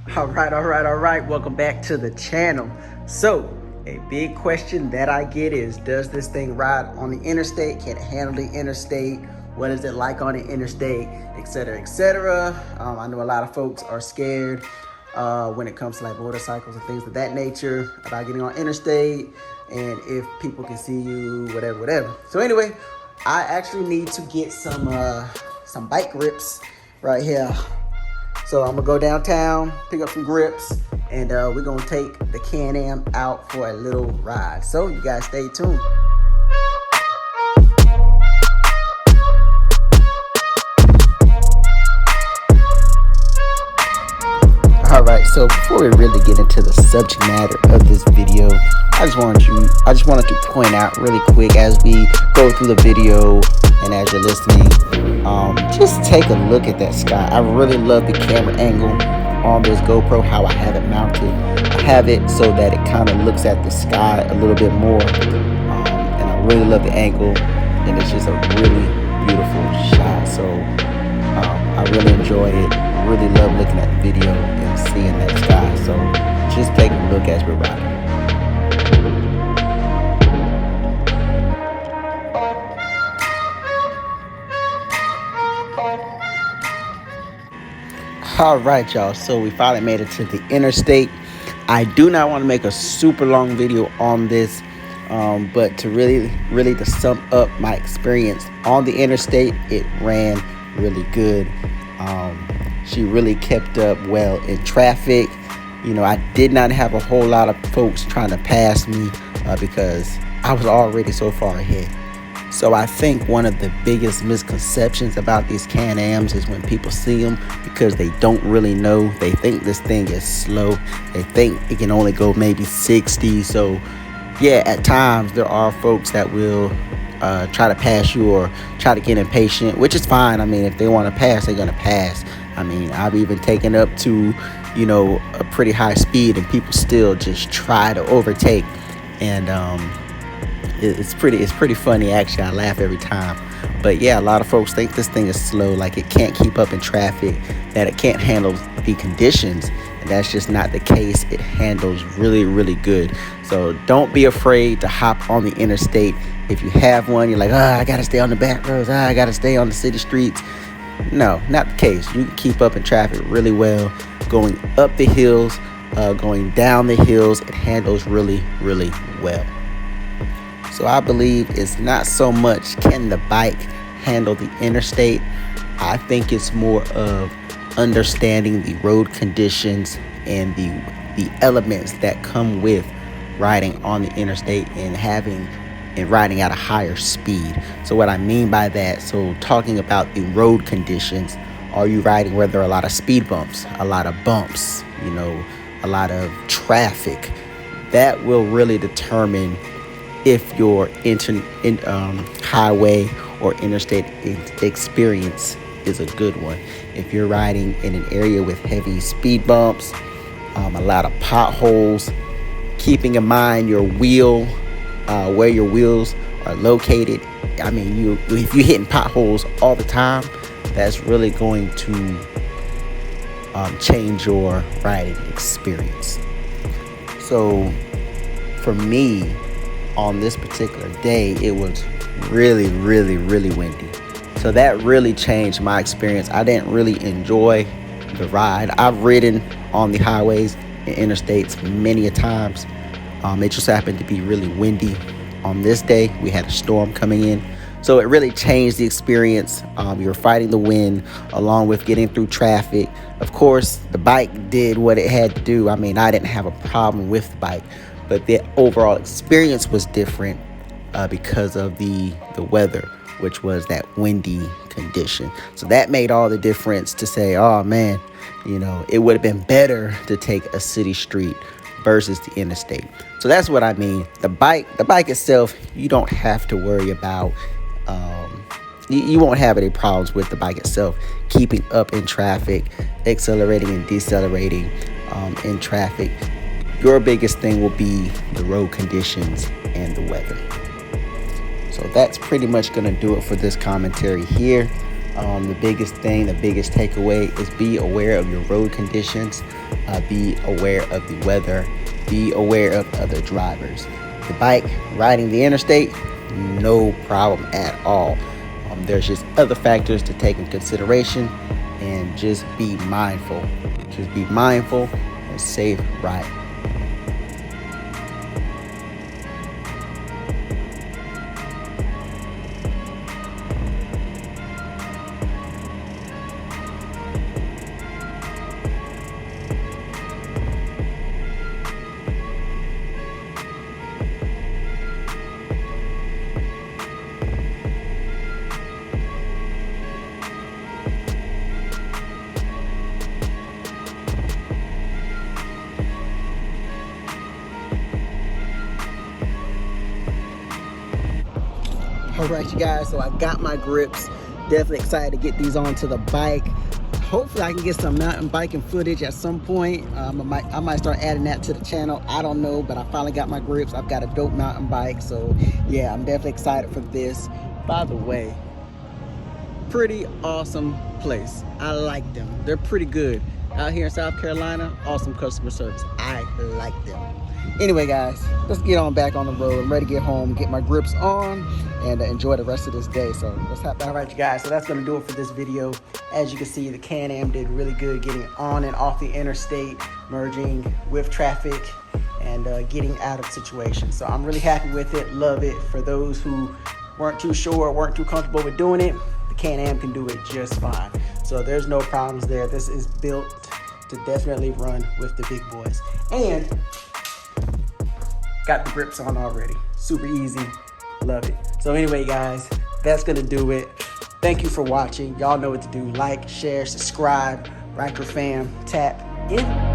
All right. Welcome back to the channel. So, a big question that I get is, does this thing ride on the interstate? Can it handle the interstate? What is it like on the interstate? Etc. etc. I know a lot of folks are scared when it comes to like motorcycles and things of that nature about getting on interstate, and if people can see you, whatever. So anyway, I actually need to get some bike grips right here. So I'm gonna go downtown, pick up some grips, and we're gonna take the Can-Am out for a little ride. So you guys stay tuned. All right, so before we really get into the subject matter of this video, I just wanted to point out really quick as we go through the video and as you're listening, just take a look at that sky. I really love the camera angle on this GoPro, how I have it mounted. I have it so that it kind of looks at the sky a little bit more, and I really love the angle, and it's just a really beautiful shot. So I really enjoy it. Really love looking at the video and seeing that sky. So just take a look as we're riding. All right, y'all, so we finally made it to the interstate. I do not want to make a super long video on this, but to really to sum up my experience on the interstate, it ran really good. She really kept up well in traffic. You know, I did not have a whole lot of folks trying to pass me because I was already so far ahead. So I think one of the biggest misconceptions about these Can-Ams is when people see them, because they don't really know. They think this thing is slow. They think it can only go maybe 60. So yeah, at times there are folks that will try to pass you or try to get impatient, which is fine. I mean, if they want to pass, they're going to pass. I mean, I've even taken up to, you know, a pretty high speed and people still just try to overtake. And it's pretty funny, actually. I laugh every time. But yeah, a lot of folks think this thing is slow, like it can't keep up in traffic, that it can't handle the conditions, and that's just not the case. It handles really good. So don't be afraid to hop on the interstate. If you have one, you're like, I gotta stay on the back roads, I gotta stay on the city streets. No, not the case. You can keep up in traffic really well, going up the hills, going down the hills. It handles really well. So I believe it's not so much can the bike handle the interstate. I think it's more of understanding the road conditions and the elements that come with riding on the interstate and riding at a higher speed. So what I mean by that, so talking about the road conditions, are you riding where there are a lot of speed bumps, a lot of bumps, you know, a lot of traffic? That will really determine if your highway or interstate experience is a good one. If you're riding in an area with heavy speed bumps, a lot of potholes, keeping in mind your wheel, where your wheels are located. I mean, if you're hitting potholes all the time, that's really going to change your riding experience. So for me, on this particular day, it was really windy. So that really changed my experience. I didn't really enjoy the ride. I've ridden on the highways and interstates many a times. It just happened to be really windy. On this day, we had a storm coming in. So it really changed the experience. You were fighting the wind along with getting through traffic. Of course, the bike did what it had to do. I mean, I didn't have a problem with the bike, but the overall experience was different because of the weather, which was that windy condition. So that made all the difference to say, oh man, you know, it would have been better to take a city street versus the interstate. So that's what I mean. The bike itself, you don't have to worry about. You won't have any problems with the bike itself keeping up in traffic, accelerating and decelerating in traffic. Your biggest thing will be the road conditions and the weather. So that's pretty much going to do it for this commentary here. The biggest thing, the biggest takeaway is be aware of your road conditions, be aware of the weather, be aware of other drivers. The bike riding the interstate, no problem at all. There's just other factors to take in consideration, and just be mindful. Just be mindful and safe ride. All right, you guys, so I got my grips. Definitely excited to get these onto the bike. Hopefully I can get some mountain biking footage at some point. I might start adding that to the channel. I don't know, but I finally got my grips. I've got a dope mountain bike, so yeah, I'm definitely excited for this. By the way, pretty awesome place. I like them. They're pretty good. Out here in South Carolina, awesome customer service. I like them. Anyway, guys, let's get on back on the road. I'm ready to get home, get my grips on, and enjoy the rest of this day. So let's hop back. All right, you guys, so that's gonna do it for this video. As you can see, the Can-Am did really good getting on and off the interstate, merging with traffic, and getting out of situations. So I'm really happy with it, love it. For those who weren't too sure, weren't too comfortable with doing it, the Can-Am can do it just fine. So there's no problems there. This is built to definitely run with the big boys. And got the grips on already. Super easy, love it. So anyway, guys, that's gonna do it. Thank you for watching. Y'all know what to do. Like, share, subscribe. Ryker fam, tap in.